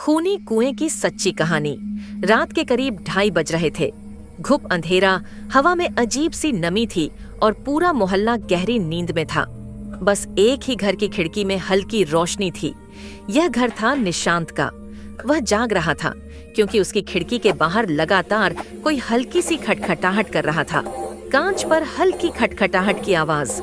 खूनी कुएं की सच्ची कहानी। रात के करीब 2:30 बज रहे थे। घुप अंधेरा, हवा में अजीब सी नमी थी और पूरा मोहल्ला गहरी नींद में था। बस एक ही घर की खिड़की में हल्की रोशनी थी। यह घर था निशांत का। वह जाग रहा था क्योंकि उसकी खिड़की के बाहर लगातार कोई हल्की सी खटखटाहट कर रहा था। कांच पर हल्की खटखटाहट की आवाज।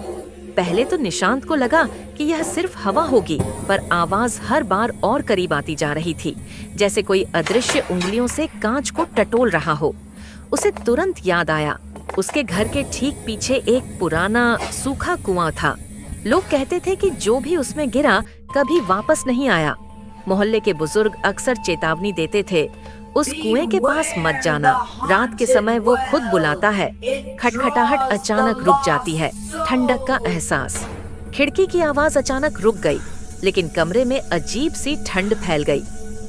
पहले तो निशांत को लगा कि यह सिर्फ हवा होगी, पर आवाज हर बार और करीब आती जा रही थी, जैसे कोई अदृश्य उंगलियों से कांच को टटोल रहा हो। उसे तुरंत याद आया, उसके घर के ठीक पीछे एक पुराना सूखा कुआं था। लोग कहते थे कि जो भी उसमें गिरा कभी वापस नहीं आया। मोहल्ले के बुजुर्ग अक्सर चेतावनी देते थे, उस कुएं के पास मत जाना, रात के समय वो खुद बुलाता है। खटखटाहट अचानक रुक जाती है, ठंडक का एहसास। खिड़की की आवाज अचानक रुक गई, लेकिन कमरे में अजीब सी ठंड फैल गई,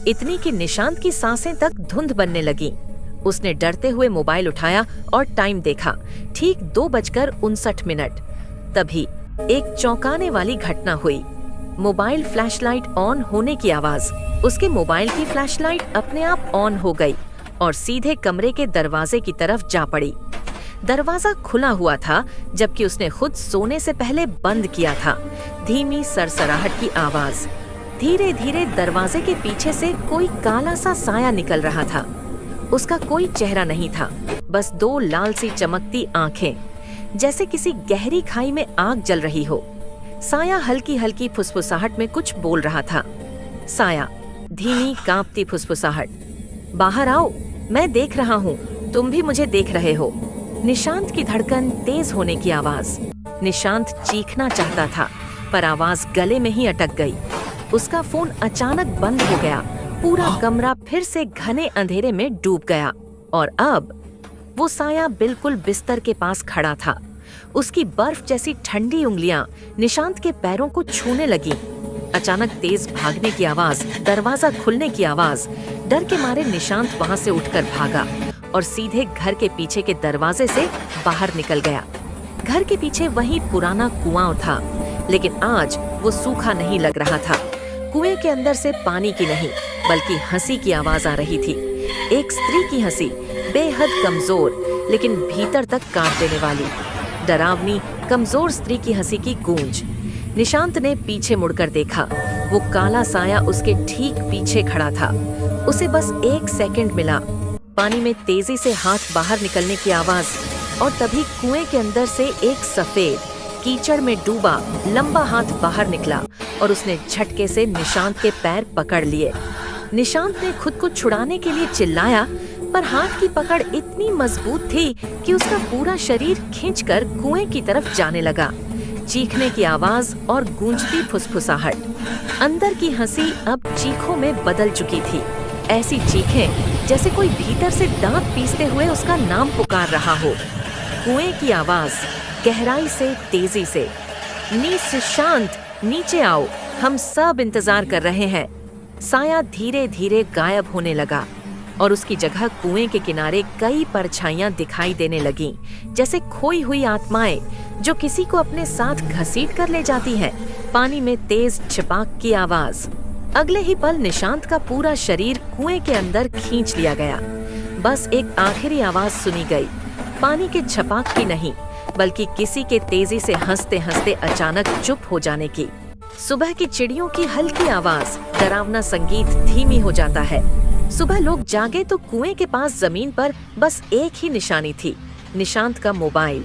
इतनी कि निशांत की सांसें तक धुंध बनने लगी। उसने डरते हुए मोबाइल उठाया और टाइम देखा, ठीक 2:59। तभी एक चौंकाने वाली घटना हुई। मोबाइल फ्लैशलाइट ऑन होने की आवाज। उसके मोबाइल की फ्लैशलाइट अपने आप ऑन हो गई और सीधे कमरे के दरवाजे की तरफ जा पड़ी। दरवाजा खुला हुआ था, जबकि उसने खुद सोने से पहले बंद किया था। धीमी सरसराहट की आवाज। धीरे धीरे दरवाजे के पीछे से कोई काला सा साया निकल रहा था। उसका कोई चेहरा नहीं था, बस 2 लाल सी चमकती आंखें, जैसे किसी गहरी खाई में आग जल रही हो। साया हल्की हल्की फुसफुसाहट में कुछ बोल रहा था। साया, धीमी कांपती फुसफुसाहट, बाहर आओ, मैं देख रहा हूँ, तुम भी मुझे देख रहे हो। निशांत की धड़कन तेज होने की आवाज। निशांत चीखना चाहता था, पर आवाज गले में ही अटक गई। उसका फोन अचानक बंद हो गया। पूरा कमरा फिर से घने अंधेरे में डूब गया और अब वो साया बिल्कुल बिस्तर के पास खड़ा था। उसकी बर्फ जैसी ठंडी उंगलियां निशांत के पैरों को छूने लगी। अचानक तेज भागने की आवाज, दरवाजा खुलने की आवाज। डर के मारे निशांत वहां से उठकर भागा और सीधे घर के पीछे के दरवाजे से बाहर निकल गया। घर के पीछे वही पुराना कुआं था, लेकिन आज वो सूखा नहीं लग रहा था। कुएं के अंदर से पानी की नहीं, बल्कि हंसी की आवाज आ रही थी। एक स्त्री की हंसी, बेहद कमजोर लेकिन भीतर तक काट देने वाली। डरावनी, कमजोर स्त्री की हंसी की गूंज। निशांत ने पीछे मुड़कर देखा। वो काला साया उसके ठीक पीछे खड़ा था। उसे बस 1 सेकंड मिला। पानी में तेजी से हाथ बाहर निकलने की आवाज, और तभी कुएं के अंदर से एक सफेद, कीचड़ में डूबा लंबा हाथ बाहर निकला और उसने झटके से निशांत के पैर पकड़ लिए। निशांत ने खुद को छुड़ाने के लिए चिल्लाया, पर हाथ की पकड़ इतनी मजबूत थी कि उसका पूरा शरीर खींचकर कुएं की तरफ जाने लगा। चीखने की आवाज और गूंजती फुसफुसाहट। अंदर की हंसी अब चीखों में बदल चुकी थी। ऐसी चीखें जैसे कोई भीतर से दांत पीसते हुए उसका नाम पुकार रहा हो। कुएं की आवाज गहराई से, तेजी से, निशांत, नीचे आओ, हम सब इंतजार कर रहे हैं। साया धीरे धीरे गायब होने लगा और उसकी जगह कुएं के किनारे कई परछाइयां दिखाई देने लगीं, जैसे खोई हुई आत्माएं जो किसी को अपने साथ घसीट कर ले जाती हैं। पानी में तेज छिपाक की आवाज। अगले ही पल निशांत का पूरा शरीर कुएं के अंदर खींच लिया गया। बस एक आखिरी आवाज सुनी गई, पानी के छपाक की नहीं, बल्कि किसी के तेजी से हंसते हंसते अचानक चुप हो जाने की। सुबह की चिड़ियों की हल्की आवाज, डरावना संगीत धीमी हो जाता है। सुबह लोग जागे तो कुएं के पास जमीन पर बस एक ही निशानी थी, निशांत का मोबाइल।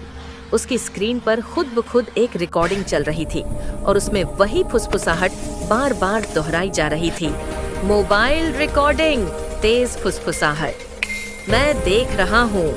उसकी स्क्रीन पर खुद ब खुद एक रिकॉर्डिंग चल रही थी और उसमें वही फुसफुसाहट बार बार दोहराई जा रही थी। मोबाइल रिकॉर्डिंग, तेज फुसफुसाहट, मैं देख रहा हूँ,